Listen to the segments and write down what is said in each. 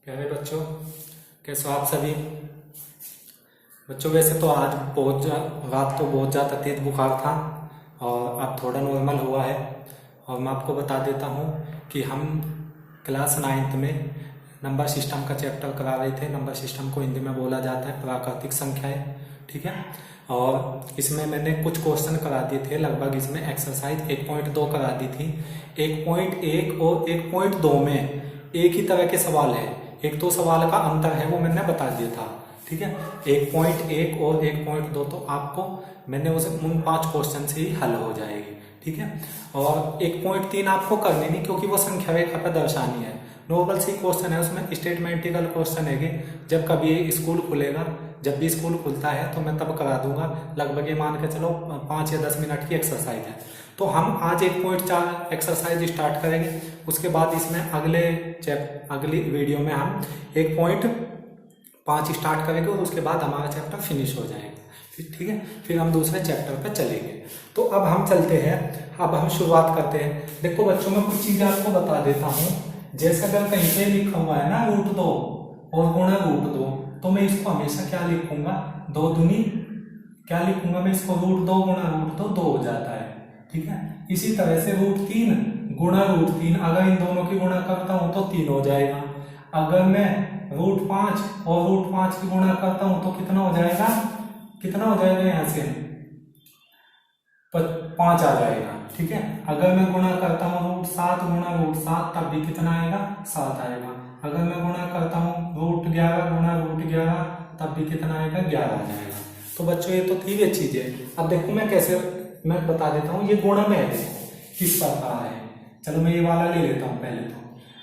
प्यारे बच्चों, कैसे हो आप सभी। बच्चों वैसे तो आज रात तो बहुत ज़्यादा तेज बुखार था और अब थोड़ा नॉर्मल हुआ है। और मैं आपको बता देता हूँ कि हम क्लास 9th में नंबर सिस्टम का चैप्टर करा रहे थे। नंबर सिस्टम को हिंदी में बोला जाता है प्राकृतिक संख्याएं, ठीक है। और इसमें मैंने कुछ क्वेश्चन करा दिए थे, लगभग इसमें एक्सरसाइज 1.2 करा दी थी। 1.1 और 1.2 में एक ही तरह के सवाल है, एक दो सवाल का अंतर है वो मैंने बता दिया था, ठीक है। 1.1 और 1.2 तो आपको मैंने उन 5 क्वेश्चन से ही हल हो जाएगी, ठीक है। और 1.3 आपको करनी नहीं क्योंकि वो संख्या रेखा पर दर्शानी है, नॉर्मल सी क्वेश्चन है। उसमें स्टेटमेंटिकल क्वेश्चन है कि जब कभी स्कूल खुलेगा, जब भी स्कूल खुलता है तो मैं तब करा दूंगा। लगभग ये मान के चलो 5 या 10 मिनट की एक्सरसाइज है। तो हम आज 1.4 एक्सरसाइज स्टार्ट करेंगे, उसके बाद इसमें अगली वीडियो में हम 1.5 स्टार्ट करेंगे और उसके बाद हमारा चैप्टर फिनिश हो जाएगा, ठीक है। फिर हम दूसरे चैप्टर पर चलेंगे। तो अब हम चलते हैं, अब हम शुरुआत करते हैं। देखो बच्चों, मैं कुछ चीजें आपको बता देता हूँ। जैसे अगर कहीं पे लिखा हुआ है ना √2 और गुणा √2, तो मैं इसको हमेशा क्या लिखूंगा, 2 दूनी क्या लिखूंगा मैं इसको, √2 गुणा √2 2 हो जाता है, ठीक है। इसी तरह से √3 गुणा √3, अगर इन दोनों की गुणा करता हूं तो 3 हो जाएगा। अगर मैं √5 और √5 की गुणा करता हूं तो कितना हो जाएगा, यहां से 5 आ जाएगा, ठीक है। अगर मैं गुणा करता हूँ √7 गुणा √7 तब भी कितना आएगा, 7 आएगा। अगर मैं गुणा करता हूँ √11 गुणा √11 तब भी कितना आएगा, 11 आ जाएगा। तो बच्चों ये तो थी ये चीजें। अब देखो मैं बता देता हूँ ये गुणा में है, किस प्रकार है। चलो मैं ये वाला ले लेता हूँ पहले। तो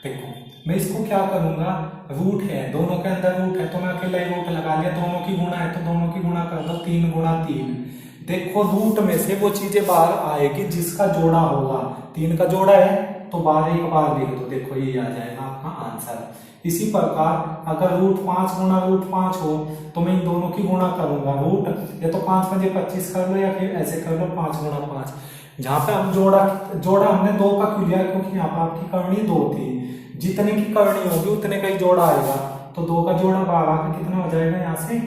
देखो मैं इसको क्या करूंगा, रूट है, दोनों के अंदर रूट है तो मैं अकेला ही रूट लगा लिया। दोनों की गुणा है तो दोनों की गुणा कर दो, 3 गुणा 3। देखो रूट में से वो चीजें बाहर आएगी जिसका जोड़ा होगा। 3 का जोड़ा है तो बाहर एक बार लिख दो, देखो ये आ जाएगा आपका आंसर। इसी प्रकार अगर √5 गुणा √5 हो तो मैं इन दोनों की गुणा करूंगा। रूट या तो 5 5 25 कर लो या फिर ऐसे कर लो 5 गुणा 5। जहां पे हम जोड़ा हमने 2 का क्यों लिया, क्योंकि यहाँ पर आपकी करनी 2 थी। जितने की करनी होगी उतने का ही जोड़ा आएगा। तो 2 का जोड़ा बाहर आकर कितना हो जाएगा, यहाँ से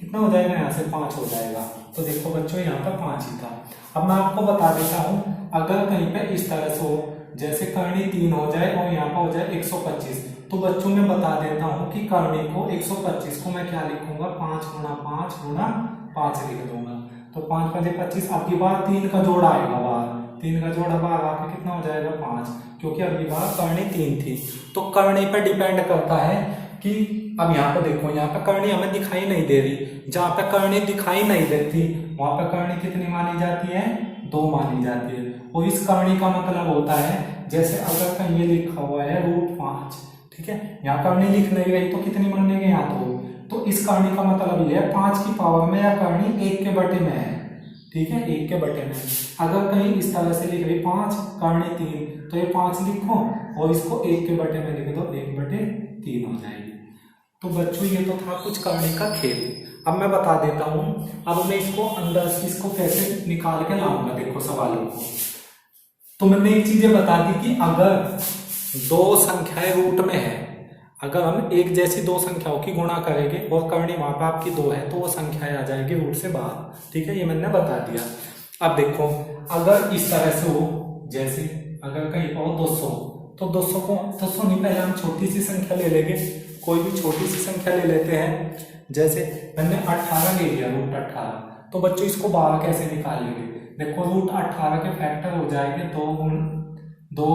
कितना हो जाएगा, यहाँ से 5 हो जाएगा। तो देखो बच्चों यहाँ पर 5 ही था। अब मैं आपको बता देता हूँ, अगर कहीं पे इस तरह से हो, जैसे करनी 3 हो जाए और यहाँ पर हो जाए 125, तो बच्चों में बता देता हूँ कि करनी को 125 को मैं क्या लिखूंगा, 5 गुणा 5 गुणा 5 लिख दूंगा। तो 5 5 25, अब की बार 3 का जोड़ा आएगा बाहर, 3 का जोड़ा बाहर आके कितना हो जाएगा, 5, क्योंकि अब की बार करनी 3 थी। तो करनी पे डिपेंड करता है कि अब यहाँ पे देखो, यहाँ पे करनी हमें दिखाई नहीं दे रही। जहां पे करनी दिखाई नहीं देती वहां पे करनी कितनी मानी जाती है, 2 मानी जाती है। और इस करनी का मतलब होता है, जैसे अगर कहीं ये लिखा हुआ है √5, ठीक है, यहाँ करनी लिख नहीं रही तो कितनी मानेंगे, यहाँ 2। तो इस करनी का मतलब ये है 5 की पावर में या करनी 1 के बटे में है, ठीक है, 1 के बटे में। अगर कहीं इस तरह से लिख रही 5 करनी 3 तो ये 5 लिखो और इसको 1 के बटे में लिख दो, 1/3 हो जाएगी। तो बच्चों ये तो था कुछ करने का खेल। अब मैं बता देता हूं, अब मैं इसको अंदर से इसको कैसे निकाल के लाऊंगा। देखो सवालों को तो मैंने एक चीजें बता दी कि अगर 2 संख्याएं रूट में है, अगर हम एक जैसी 2 संख्याओं की गुणा करेंगे और करनी वहां पर आपकी 2 है तो वो संख्याएं आ जाएगी रूट से बाहर, ठीक है, ये मैंने बता दिया। अब देखो अगर इस तरह से हो, जैसे अगर कहीं और 200, तो 200 नहीं, पहले हम छोटी सी संख्या ले लेंगे, कोई भी छोटी सी संख्या ले लेते हैं। जैसे मैंने 18 ले लिया, √18। तो बच्चों इसको बाहर कैसे निकालेंगे, देखो √18 के फैक्टर हो जाएंगे 2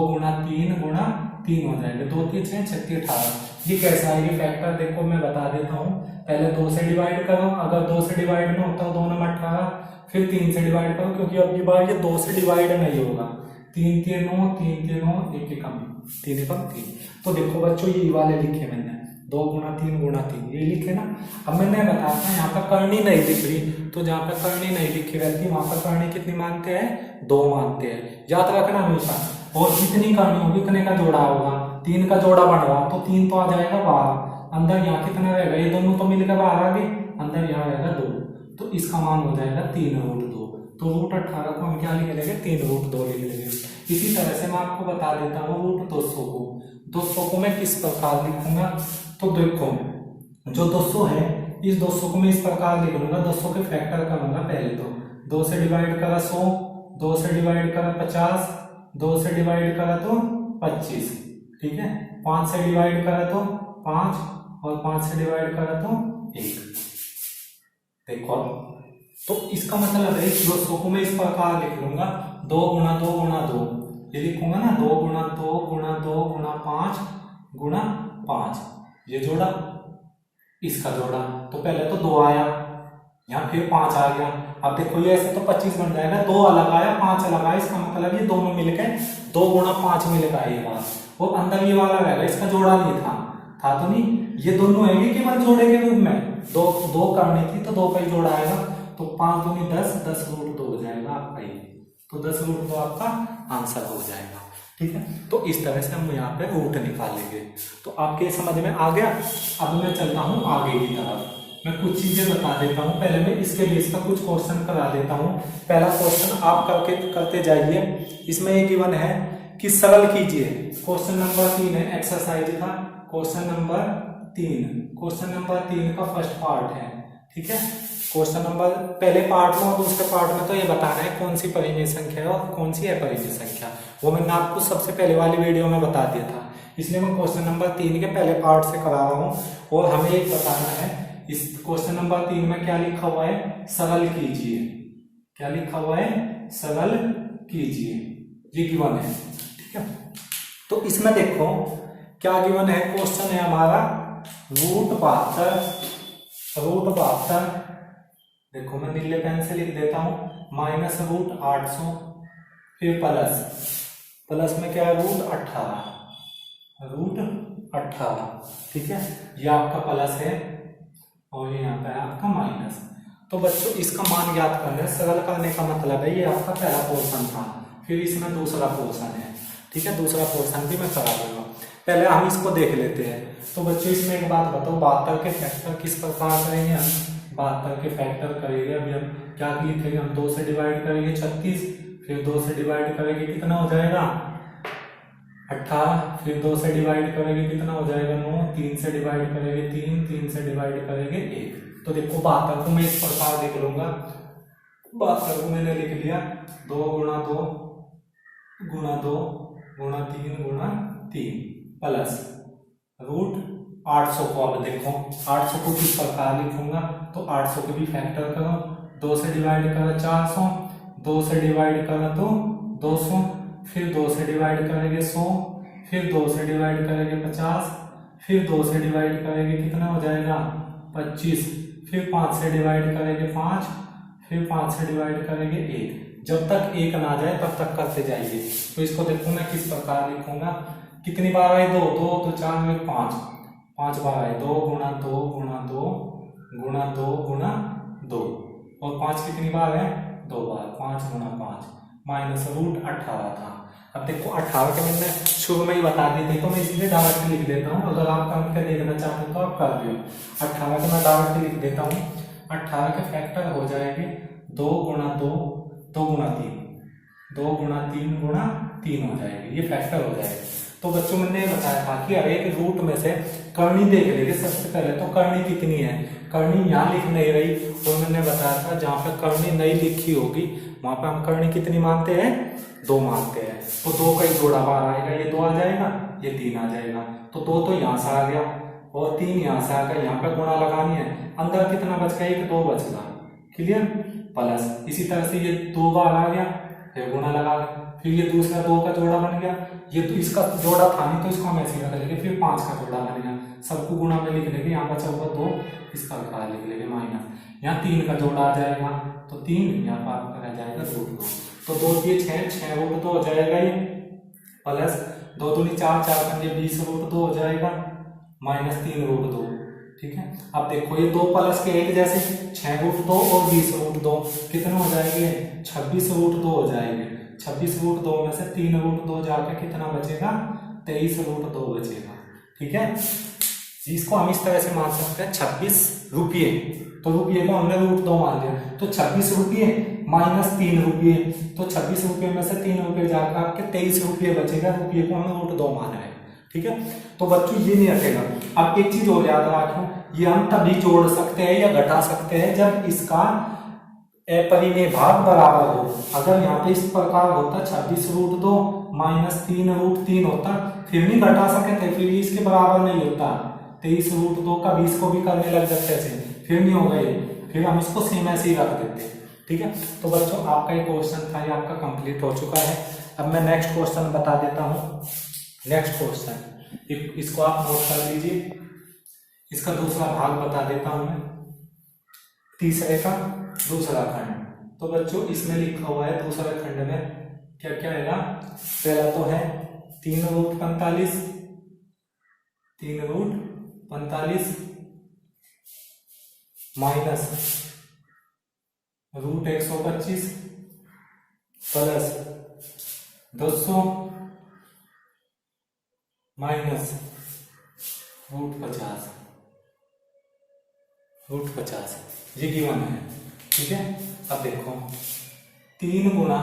गुणा 3 गुणा 3 हो जाएंगे, 2 3 6 36 18। ये कैसा आएगी फैक्टर, देखो मैं बता देता हूँ। पहले 2 से डिवाइड करो, अगर 2 से डिवाइड में होता है 2 नंबर 18, फिर 3 से डिवाइड करो, क्योंकि अब की बार ये 2 से डिवाइड नहीं होगा। 3 3 9 3 3 9 1 कम 3 कम 3। तो देखो बच्चों ये वाले लिखे मैंने, 2 गुणा 3 गुणा 3, ये लिखे ना। अब मैंने बताया था यहाँ पर करनी नहीं दिख रही, तो जहाँ पर करनी नहीं लिखी रहती वहां पर करनी कितनी मानते हैं, 2 मानते हैं, याद रखना हमेशा। और जितनी करनी होगी उतने का जोड़ा होगा। 3 का जोड़ा बन रहा तो 3 तो आ जाएगा बाहर, अंदर यहाँ कितना रहेगा, ये दोनों तो मिलकर बाहर आ गए, अंदर यहाँ रहेगा 2, तो इसका मान हो जाएगा 3√2। तो √18 को हम क्या लिख लेंगे, 3√2 लिख लेंगे। इसी तरह से मैं आपको बता देता हूँ √200 को मैं किस प्रकार लिखूंगा। तो तो देखो जो 200 है, इस 200 को मैं इस प्रकार लिख लूंगा, 200 के फैक्टर करूंगा पहले तो 2 से डिवाइड करा 100, 2 से डिवाइड करा 50, 2 से डिवाइड करा तो 25, ठीक है, 5 से डिवाइड करा तो 5 और 5 से डिवाइड करा तो 1। देखो तो इसका मतलब है इस 200 को मैं इस प्रकार लिख लूंगा 2 गुणा 2 गुणा 2, ये लिखूंगा ना 2 गुणा 2 गुणा 2 गुणा 5 गुणा 5, ये जोड़ा इसका जोड़ा, तो पहले तो 2 आया, यहाँ फिर 5 आ गया। अब देखो ये ऐसे तो 25 बन जाएगा, 2 अलग आया 5 अलग आया, इसका मतलब ये दोनों मिलकर 2 गुणा 5 मिलकर आएगा, और अंदर ये वाला रहेगा, इसका जोड़ा नहीं था तो नहीं, ये दोनों है केवल जोड़े के रूप में, दो करनी थी तो 2 का ही जोड़ा आएगा, तो 5 दूनी 10, 10 रूट 2 हो जाएगा आपका ये, तो 10 रूट 2 आपका आंसर हो जाएगा, ठीक है। तो इस तरह से हम यहाँ पे रूट निकालेंगे। तो आपके समझ में आ गया। अब मैं चलता हूँ आगे की तरफ, मैं कुछ चीजें बता देता हूँ, पहले मैं इसके लिए इसका कुछ क्वेश्चन करा देता हूँ। पहला क्वेश्चन आप करते जाइए, इसमें ये गिवन है कि सरल कीजिए, क्वेश्चन नंबर 3 है, एक्सरसाइज का क्वेश्चन नंबर 3, क्वेश्चन नंबर 3 का फर्स्ट पार्ट है, ठीक है। क्वेश्चन नंबर पहले पार्ट में और दूसरे पार्ट में तो ये बताना है कौन सी परिमेय संख्या है और कौन सी अपरिमेय संख्या, वो मैंने आपको सबसे पहले वाली वीडियो में बता दिया था, इसलिए मैं क्वेश्चन नंबर 3 के पहले पार्ट से करा रहा हूँ। और हमें ये बताना है इस क्वेश्चन नंबर 3 में क्या लिखा हुआ है, सरल कीजिए, क्या लिखा हुआ है, सरल कीजिए, ये गिवन है, ठीक है। तो इसमें देखो क्या गिवन है, क्वेश्चन है हमारा रूट 72, देखो मैं नीले पेन से लिख देता हूं, माइनस रूट 800, फिर प्लस में क्या है रूट 18, ठीक है, ये आपका प्लस है और ये यहाँ पे है आपका माइनस। तो बच्चों इसका मान ज्ञात करना है, सरल करने का मतलब है ये आपका पहला पोर्शन था, फिर इसमें दूसरा पोर्शन है, ठीक है, दूसरा पोर्शन भी मैं करा दूंगा। पहले हम इसको देख लेते हैं। तो बच्चों इसमें एक बात बताओ, 72 के फैक्टर किस प्रकार करेंगे हम, 72 के फैक्टर करेंगे, अभी हम क्या लिखेंगे, हम 2 से डिवाइड करेंगे 36, फिर 2 से डिवाइड करेंगे कितना हो जाएगा 18, फिर 2 से डिवाइड करेंगे कितना हो जाएगा 9, 3 से डिवाइड करेंगे 3, 3 से डिवाइड करेंगे 1। तो देखो 72 को मैं इस प्रकार लिख लूंगा, 72 को मैंने लिख लिया 2 गुणा 2 गुणा 2 गुणा 3 गुणा 3 प्लस रूट 800 को, अब देखो 800 को किस प्रकार लिखूंगा, तो 800 के भी फैक्टर करो, 2 से डिवाइड करो 400, 2 से डिवाइड करो तो 200, फिर 2 से डिवाइड करेंगे 100, फिर 2 से डिवाइड करेंगे 50, फिर 2 से डिवाइड करेंगे कितना हो जाएगा 25, फिर 5 से डिवाइड करेंगे 5, फिर 5 से डिवाइड करेंगे 1, जब तक 1 ना जाए तब तक करते जाइए। तो इसको देखो मैं किस प्रकार लिखूंगा, कितनी बार आए 2, 2 तो 4 में 5 बार आए, 2 गुणा 2 गुणा 2 गुणा 2 गुणा 2, और 5 कितनी बार है 2 बार, 5 गुणा 5 माइनस रूट 18 था। अब देखो 18 के मैंने शुरू में ही बता दी थी, तो मैं इसीलिए डायरेक्ट लिख देता हूँ, अगर आप करके देखना चाहते हो तो आप कर दो। 18 के मैं डायरेक्ट लिख देता हूँ, 18 के फैक्टर हो जाएंगे 2 गुणा 2 2 गुणा 3, 2 गुणा 3 गुणा 3 हो जाएगी, ये फैक्टर हो जाएगा। तो बच्चों मैंने बताया था कि हर एक रूट में से करनी देख लेंगे सबसे पहले, तो करनी कितनी है, करनी यहाँ लिख नहीं रही, तो मैंने बताया था जहाँ पे करनी नहीं लिखी होगी वहां पे हम करनी कितनी मानते हैं 2 मानते हैं, तो 2 का ही जोड़ा बाहर आएगा, ये 2 आ जाएगा, ये 3 आ जाएगा, तो 2 तो यहाँ से आ गया और 3 यहाँ से आ गया, यहाँ पे गुणा लगानी है, अंदर कितना बच गया 1 2 बच गया, क्लियर, प्लस इसी तरह से ये 2 बार आ गया, फिर गुणा लगा, फिर ये दूसरा 2 का जोड़ा बन गया, ये तो इसका जोड़ा था नहीं तो इसको हम ऐसे रख लेंगे, फिर 5 का जोड़ा बन गया, सबको गुणा में लिख लेंगे, यहाँ बचा हुआ 2 इसका बाहर लिख लेंगे माइनस, यहाँ 3 का जोड़ा आ जाएगा, तो 3 यहाँ पर आपका रह जाएगा रूट 2, तो 2 दिए 6 रूट 2 हो जाएगा ये, प्लस 2 दूनी 4 4 पंजे 20 रूट 2 हो जाएगा, माइनस 3 रूट 2, ठीक है। अब देखो ये 2 प्लस के 1 जैसे 6 रूट 2 और 20 रूट 2 कितने हो जाएंगे 26 रूट 2 हो जाएंगे, 26 रूट 2 में से 3 रूट 2 जाके कितना बचेगा 23 रूट 2 बचेगा, ठीक है। इसको हम इस तरह से मान सकते हैं 26 रुपये, तो रुपये को हमने रूट 2 मान लिया, तो 26 रुपये माइनस 3 रुपये, तो 26 रुपये में से 3 रुपये जाकर आपके 23 रुपये बचेगा, रुपये को हम रूट 2 मान रहे हैं, ठीक है। तो बच्चों ये नहीं हटेगा। अब एक चीज और याद रखो, ये हम तभी जोड़ सकते हैं या घटा सकते हैं जब इसका अपरिमेय भाग बराबर हो। अगर यहाँ पे इस प्रकार होता 26√2 - 3√3 होता, फिर नहीं घटा सके थे, फिर इसके बराबर नहीं होता। 23√2 का 20 को भी करने लग जाते थे, फिर नहीं होगा ये, फिर हम इसको सेम ऐसे ही रख देते। ठीक है। तो बच्चों आपका ये क्वेश्चन था, ये आपका कंप्लीट हो चुका है। अब मैं नेक्स्ट क्वेश्चन बता देता हूँ। नेक्स्ट क्वेश्चन इसको आप नोट कर लीजिए। इसका दूसरा भाग बता देता हूं मैं, तीसरे का दूसरा खंड। तो बच्चों इसमें लिखा हुआ है दूसरे खंड में क्या क्या आएगा। पहला तो है 3√45, 3√45 माइनस √125 प्लस 200 माइनस √50 ये गिवन है। ठीक है। अब देखो 3 गुना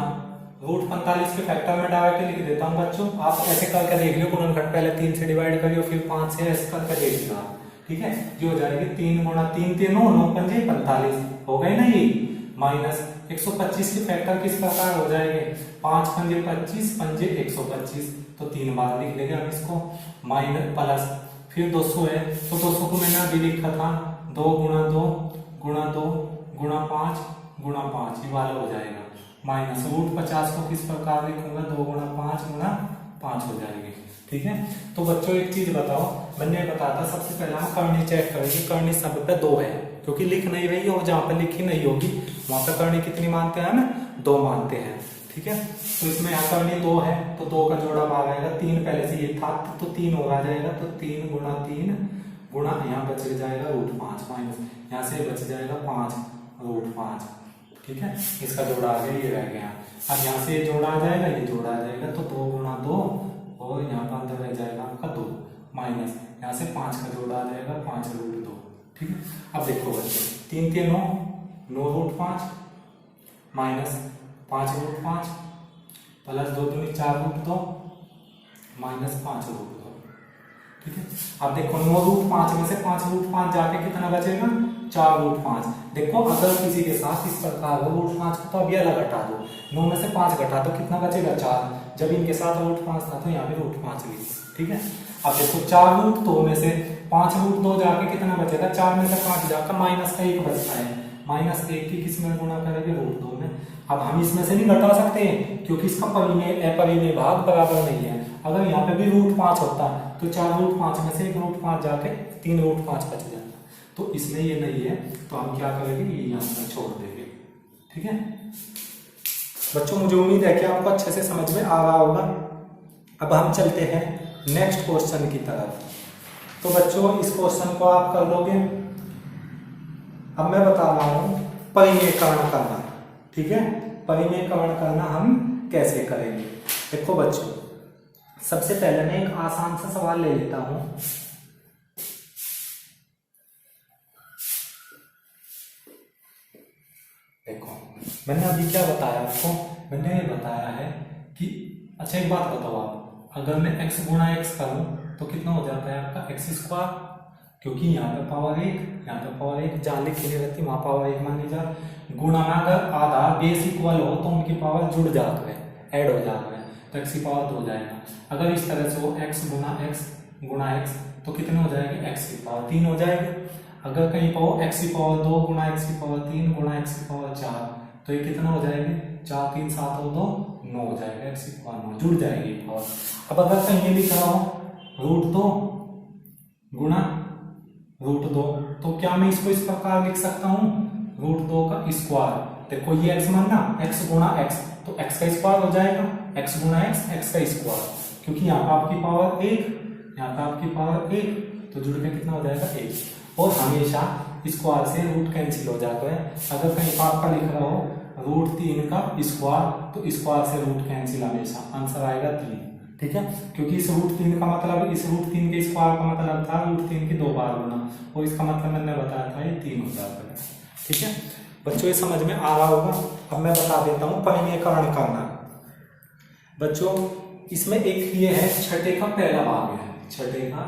√45 के फैक्टर में डायरेक्ट लिख देता हूं बच्चों। आप ऐसे करके देख लियो, गुणनखंड पहले 3 से डिवाइड करियो, फिर 5 से ऐसे करके देख लियो। ठीक है। ये हो जाएगी 3 गुना 3 3 9 5 45 हो गई ना ये, माइनस 125 के फैक्टर किस प्रकार हो जाएंगे, 5 5 25 5 125, तो 3 बार लिख लेंगे हम इसको, माइनस प्लस फिर 200 है, तो 200 को मैंने अभी लिखा था 2 गुना 2 गुना 2 गुना 5 गुना 5, ये वाला हो जाएगा, माइनस √50 को किस प्रकार लिखूंगा, 2 गुना 5 गुना 5 हो जाएगी। ठीक है। तो बच्चों एक चीज बताओ, मैंने बताया था सबसे पहले हम करनी चेक करेंगे, करनी सब पे 2 है, क्योंकि लिख नहीं रही है और जहां पर लिखी नहीं होगी वहां पर करनी कितनी मानते हैं हम, 2 मानते हैं। ठीक है। तो इसमें यहाँ करनी 2 है, तो 2 का जोड़ा भाग आएगा, 3 पहले से ये था तो 3 और आ जाएगा, तो 3 गुना 3 गुना यहाँ बच जाएगा √5 माइनस यहाँ से बच जाएगा 5 √5। ठीक है। इसका जोड़ा आ गया, ये रह गया। अब यहाँ से ये जोड़ा आ जाएगा, ये जोड़ा आ जाएगा, तो 2 गुना 2 और यहाँ पर अंदर रह जाएगा आपका 2 माइनस यहाँ से 5 का जोड़ा आ जाएगा 5 √2। ठीक है। अब देखो बच्चों 3 3 9 √5 माइनस 5 √5 प्लस 2 दूनी 4 √2 माइनस 5 √2। ठीक है। अब देखो 9 √5 में से 5 √5 जाके कितना बचेगा, 4 √5। देखो अगर किसी के साथ इस प्रकार हो √5 को तो अभी अलग हटा दो, 9 में से 5 घटा दो कितना बचेगा 4, जब इनके साथ √5 था तो यहाँ पे √5 लिख। ठीक है। अब देखो 4 √2 में से 5 √2 जाके कितना बचेगा, 4 में से 5 जाकर माइनस का 1 बचता है, माइनस 1 की किस में गुणा करेंगे, √2 में। अब हम इसमें से नहीं घटा सकते हैं क्योंकि इसका अपरिमेय भाग बराबर नहीं है। अगर यहाँ पे भी √5 होता तो 4 √5 में से 1 √5 जाके 3 √5 बच जाता, तो इसमें ये नहीं है, तो हम क्या करेंगे, ये यहाँ पर छोड़ देंगे। ठीक है बच्चों, मुझे उम्मीद है कि आपको अच्छे से समझ में आ रहा होगा। अब हम चलते हैं नेक्स्ट क्वेश्चन की तरफ। तो बच्चों इस क्वेश्चन को आप कर लोगे। अब मैं बता रहा हूं परिमेयकरण करना। ठीक है। परिमेयकरण करना हम कैसे करेंगे। देखो बच्चों सबसे पहले मैं एक आसान सा सवाल ले लेता हूं। देखो मैंने अभी क्या बताया आपको, मैंने ये बताया है कि अच्छा एक बात बताओ आप, अगर मैं x गुणा x करूं तो कितना हो जाता है आपका x², क्योंकि यहाँ पे पावर 1 यहाँ पे पावर 1 जहां लिखी नहीं रहती वहां पावर 1 मानी जा, गुणा में अगर आधार बेस इक्वल हो तो उनकी पावर जुड़ जाते हैं, ऐड हो जाते हैं, तो x की पावर 2 हो जाएगा। अगर इस तरह से हो x गुणा x तो कितने हो जाएंगे, x की पावर 3 हो जाएगी। अगर कहीं पाओ x की पावर 2 गुणा x की पावर 3 गुणा x की पावर 4 तो ये कितना हो जाएगी, 4 3 7 और 2 9 हो जाएगा, x की पावर 9 जुड़ जाएगी पावर। अब अगर कहीं लिख रहा हो √2 गुणा √2 तो क्या मैं इसको इस प्रकार लिख सकता हूँ, √2 का स्क्वायर। देखो ये x मानना, x गुणा x तो x का स्क्वायर हो जाएगा, x गुणा x x का स्क्वायर, क्योंकि यहाँ पर आपकी पावर 1 यहाँ पर आपकी पावर 1 तो जुड़ के कितना हो जाएगा 1। और हमेशा स्क्वायर से रूट कैंसिल हो जाता है। अगर कहीं आपका लिख रहा हो √3 का स्क्वायर तो स्क्वायर से रूट कैंसिल, हमेशा आंसर आएगा 3। ठीक है। क्योंकि इस √3 का मतलब, इस √3 के स्क्वायर का मतलब था √3 की 2 बार गुना, और इसका मतलब मैंने बताया था ये 3 हो जाता है। ठीक है बच्चों, ये समझ में आ रहा होगा। अब मैं बता देता हूँ परिमेयकरण करना। बच्चों इसमें एक ये है छठे का पहला भाग है, छठे का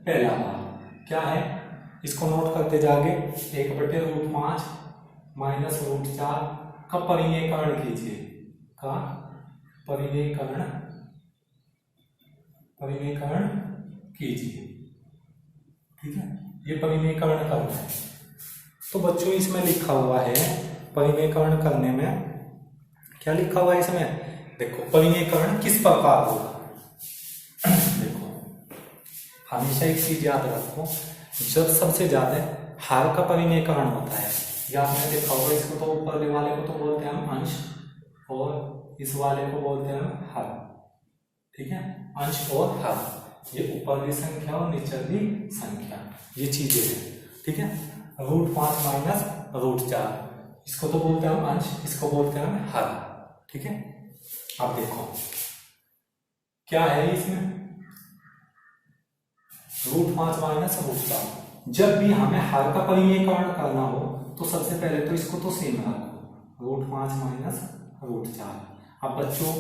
पहला भाग क्या है, इसको नोट करते जागे। 1/√5 माइनस √4 का परिमेयकरण कीजिए, का परिमेयकरण कीजिए। ठीक है, ये परिमेयकरण करना है। तो बच्चों इसमें लिखा हुआ है, परिमेयकरण करने में क्या लिखा हुआ है इसमें, देखो परिमेयकरण किस प्रकार होगा। देखो हमेशा एक चीज याद रखो, जब सबसे ज्यादा हर का परिमेयकरण होता है, या आपने देखा होगा, इसको तो ऊपर वाले को तो बोलते हैं हम अंश, और इस वाले को बोलते हैं हम हर। ठीक है, अंश और हर, ये ऊपरली संख्या और निचली संख्या, ये चीजें हैं। ठीक है, √5 माइनस √4, इसको तो बोलते हैं हम अंश, इसको बोलते हैं हम हर। ठीक है, अब देखो क्या है इसमें, √5 माइनस √4। जब भी हमें हर का परिमेयकरण करना हो तो सबसे पहले तो इसको तो सेम रखो, √5 माइनस √4। अब बच्चों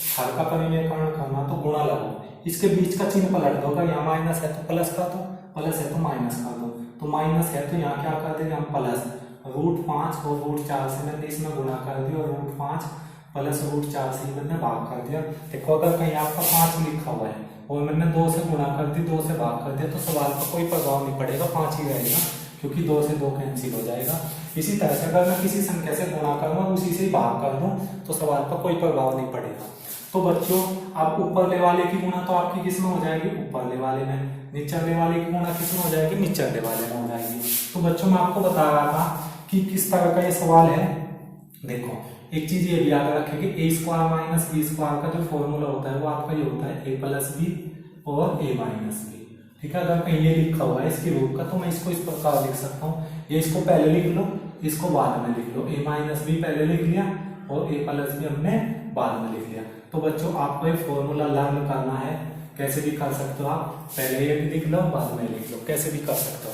हर का परिमेयकरण करना तो गुणा लगाओ, इसके बीच का चिन्ह पलट दो, अगर यहाँ माइनस है तो प्लस कर दो, प्लस है तो माइनस कर दो, तो माइनस है तो यहाँ क्या कर देंगे हम प्लस, √5 और √4 से मैंने इसमें गुणा कर दिया, और √5 प्लस √4 से मैंने भाग कर दिया। देखो अगर कहीं आपका 5 लिखा हुआ है और मैंने 2 से गुणा कर दी, 2 से भाग कर दिया, तो सवाल पर कोई प्रभाव नहीं पड़ेगा, 5 ही रहेगा, क्योंकि 2 से 2 कैंसिल हो जाएगा। इसी तरह से अगर मैं किसी संख्या से गुणा करूँ और उसी से ही भाग कर दूं तो सवाल पर कोई प्रभाव नहीं पड़ेगा। तो बच्चों अब ऊपरले वाले की गुणा तो आपकी किस में हो जाएगी, ऊपरले वाले में, निचले वाले की गुणा किस में हो जाएगी, निचले वाले में हो जाएगी। तो बच्चों मैं आपको बता रहा था कि किस तरह का ये सवाल है। देखो एक चीज ये भी याद रखें कि a² माइनस b² का जो फॉर्मूला होता है वो आपका ये होता है a प्लस बी और a माइनस बी। ठीक है, अगर कहीं ये लिखा हुआ है इसकी रूप का, तो मैं इसको इस प्रकार लिख सकता हूँ, ये इसको पहले लिख लो, इसको बाद में लिख लो, a माइनस बी पहले लिख लिया और a प्लस बी हमने बाद में लिख लिया। तो बच्चों आपको ये फॉर्मूला लर्न करना है, कैसे भी कर सकते हो आप, पहले ये लिख लो बाद में लिख लो, कैसे भी कर सकते हो।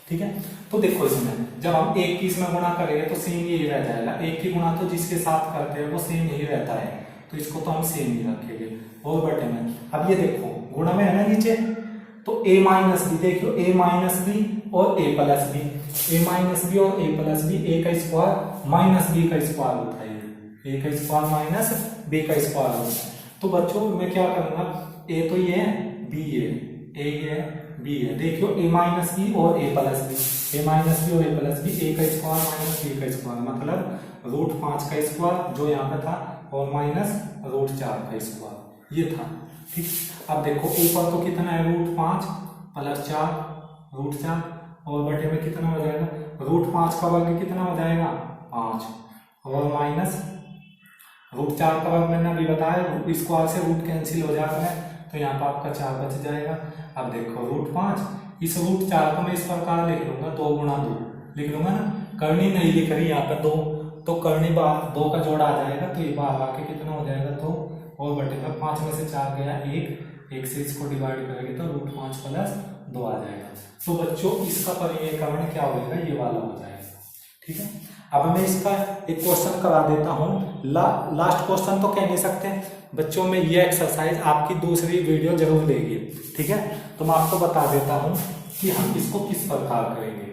ठीक है, तो देखो इसमें जब हम एक की इसमें गुणा करेंगे तो सेम यही रह जाएगा, एक की गुणा तो जिसके साथ करते हैं वो सेम यही रहता है, तो इसको तो हम सेम ही रखेंगे। और बटे में अब ये देखो गुणा में है ना नीचे, तो a माइनस बी, देखियो a माइनस बी और a plus B, a minus B और a प्लस बी, a का स्क्वायर माइनस b का स्क्वायर होता है, a का स्क्वायर माइनस b का स्क्वायर होता है। तो बच्चों मैं क्या करूंगा, a तो ये है, b ये, a ये है, b है, देखियो a माइनस बी और a plus B, a minus B और a प्लस बी, a का स्क्वायर माइनस b का स्क्वायर, मतलब √5 का स्क्वायर जो यहाँ पे था और माइनस √4 का स्क्वायर ये था। ठीक, अब देखो ऊपर तो कितना है, √5 प्लस 4 √4, और बटे में कितना हो जाएगा, √5 का वर्ग कितना हो जाएगा 5, और माइनस √4 का वर्ग मैंने अभी बताया, स्क्वायर से रूट कैंसिल हो जाता है, तो यहाँ पर आपका 4 बच जाएगा। अब देखो √5, इस √4 को मैं इस प्रकार लिख लूंगा, 2 गुणा 2 लिख लूंगा ना, करनी नहीं लिख रही यहाँ पर 2, तो करनी बार 2 का जोड़ा आ जाएगा, तो ये बाहर आके कितना हो जाएगा 2, और बटे में 5 में से 4 गया 1 से इसको डिवाइड करेंगे तो √5 प्लस 2 आ जाएगा। तो बच्चों इसका परिमेयकरण क्या होगा, ये वाला हो जाएगा। ठीक है, अब मैं इसका एक क्वेश्चन करा देता हूँ, लास्ट क्वेश्चन तो कह नहीं सकते बच्चों में, ये एक्सरसाइज आपकी दूसरी वीडियो जरूर लेगी। ठीक है, तो मैं आपको बता देता हूँ कि हम इसको किस प्रकार करेंगे।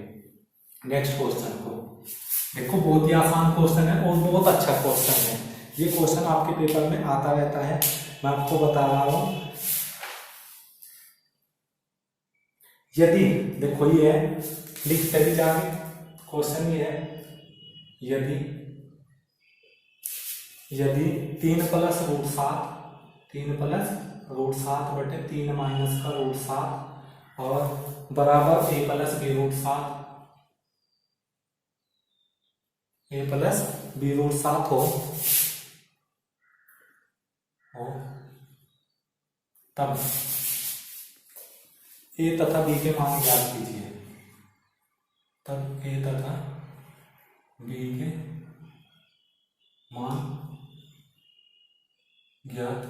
नेक्स्ट क्वेश्चन को देखो, बहुत ही आसान क्वेश्चन है और बहुत अच्छा क्वेश्चन है, ये क्वेश्चन आपके पेपर में आता रहता है, मैं आपको बता रहा हूं। यदि देखो ये है, लिखते भी जाएंगे, क्वेश्चन ये है, यदि 3 प्लस √7 बटे 3 माइनस का √7 और बराबर a प्लस b√7 हो, तब a तथा b के मान ज्ञात कीजिए, तब a तथा b के मान ज्ञात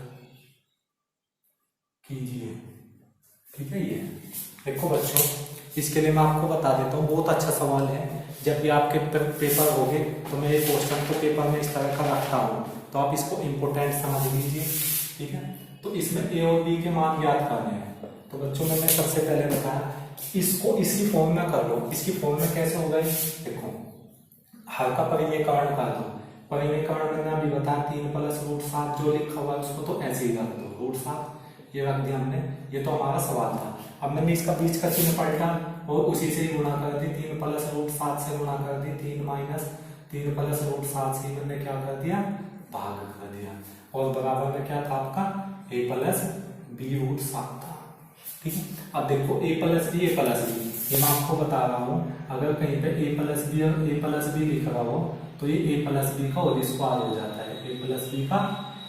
कीजिए। ठीक है, ये देखो बच्चों, इसके लिए मैं आपको बता देता हूँ, बहुत अच्छा सवाल है। जब भी आपके पेपर होंगे तो मैं ये क्वेश्चन को पेपर में इस तरह का रखता हूँ, तो आप इसको इम्पोर्टेंट समझ लीजिए। ठीक है, तो इसमें a और b के मान ज्ञात करने हैं, तो बच्चों मैंने सबसे पहले बताया इसको इसकी फॉर्म में कर लो। इसकी फॉर्म में कैसे होगा, देखो हर का परिमेयकरण कर दो। परिमेयकरण मैंने अभी बताया 3 + √7 जो लिखा हुआ है उसको तो ऐसे ही रख दो, √7 ये रख दिया हमने। ये तो हमारा सवाल था। अब मैंने इसका बीच का चिन्ह पलटा और उसी से ही गुणा कर दी, 3 + √7 से गुणा कर दी, 3 - 3 + √7 से मैंने क्या कर दिया, भाग कर दिया। और बराबर में क्या था आपका a + b√7 था। ठीक है, अब देखो a + b ये मैं आपको बता रहा हूँ, अगर कहीं पे a + b और a + b लिख रहा हो तो ये a + b का होल स्क्वायर हो जाता है, a + b का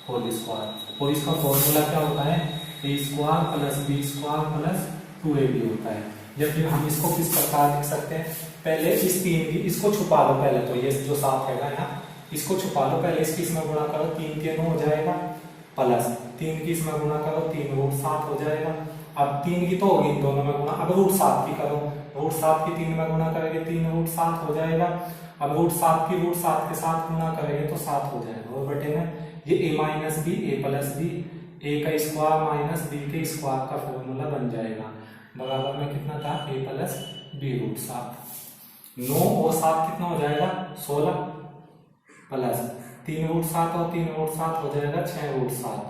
होल स्क्वायर। और इसका फॉर्मूला क्या होता है, a² + b² + 2ab होता है। या फिर हम इसको किस प्रकार लिख सकते हैं, पहले इस 3 की इसको छुपा लो, पहले तो ये जो 7 है यहाँ इसको छुपा लो, पहले इसकी इसमें गुणा करो, 3 के 9 हो जाएगा, प्लस 3 की इसमें गुणा करो, 3 √7 हो जाएगा। अब 3 की तो होगी इन दोनों में गुणा, अब √7 की करो, √7 की 3 में गुणा करेंगे 3 √7 हो जाएगा। अब √7 की √7 के साथ गुणा करेंगे तो 7 हो जाएगा। और बटे में ये a - b a + b a का स्क्वायर - b के स्क्वायर का फॉर्मूला बन जाएगा। बराबर में कितना था, a + b√7। 9 और 7 कितना हो जाएगा, 16 प्लस 3 √7 और 3 √7 हो जाएगा 6 √7।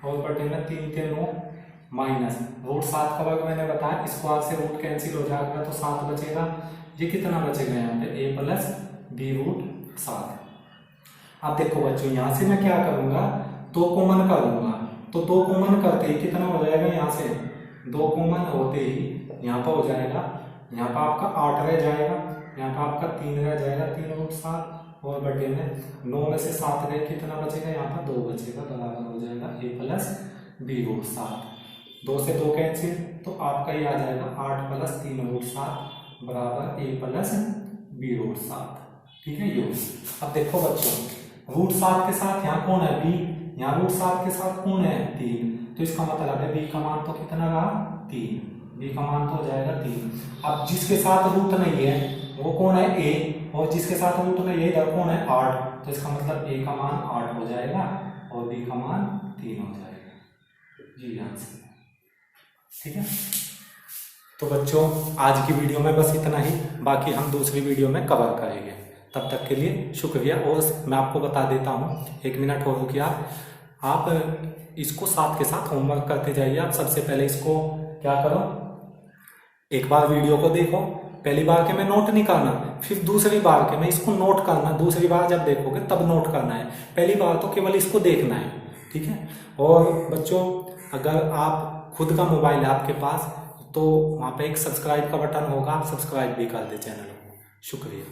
और बटे में 3 के 9 माइनस √7 का वर्ग मैंने बताया, स्क्वायर से रूट कैंसिल हो जाएगा तो 7 बचेगा। ये कितना बचेगा यहाँ पे, a + b√7। अब देखो बच्चों यहाँ से मैं क्या करूंगा, 2 कॉमन कर लूंगा, तो 2 कॉमन करते ही कितना हो जाएगा, यहाँ से 2 कॉमन होते ही यहाँ पर हो जाएगा, यहाँ पर आपका 8 रह जाएगा, यहाँ पर आपका 3 रह जाएगा, 3 √7 और बटे में 9 में से 7 गए, कितना बचेगा, यहाँ पर 2 बचेगा। बराबर हो जाएगा a + b√7। 2 से 2 कैंसिल तो आपका ये आ जाएगा 8 + 3 √7 बराबर a + b√7। ठीक है ये। अब देखो बच्चों √7 के साथ यहाँ कौन है, b, यहाँ √7 के साथ कौन है, 3, तो इसका मतलब है b का मान तो कितना रहा, 3, b का मान तो हो जाएगा 3। अब जिसके साथ रूट नहीं है वो कौन है, a, और जिसके साथ रूट नहीं है इधर कौन है, 8, तो इसका मतलब a का मान 8 हो जाएगा और b का मान 3 हो जाएगा। जी आंसर। ठीक है, तो बच्चों आज की वीडियो में बस इतना ही, बाकी हम दूसरी वीडियो में कवर करेंगे। तब तक के लिए शुक्रिया। और मैं आपको बता देता हूँ, 1 मिनट हो रुकिए आप इसको साथ के साथ होमवर्क करते जाइए। आप सबसे पहले इसको क्या करो, एक बार वीडियो को देखो, पहली बार के में नोट नहीं करना, फिर दूसरी बार के में इसको नोट करना, दूसरी बार जब देखोगे तब नोट करना है, पहली बार तो केवल इसको देखना है। ठीक है, और बच्चों अगर आप खुद का मोबाइल है आपके पास तो वहाँ पे एक सब्सक्राइब का बटन होगा, आप सब्सक्राइब भी कर दे चैनल को। शुक्रिया।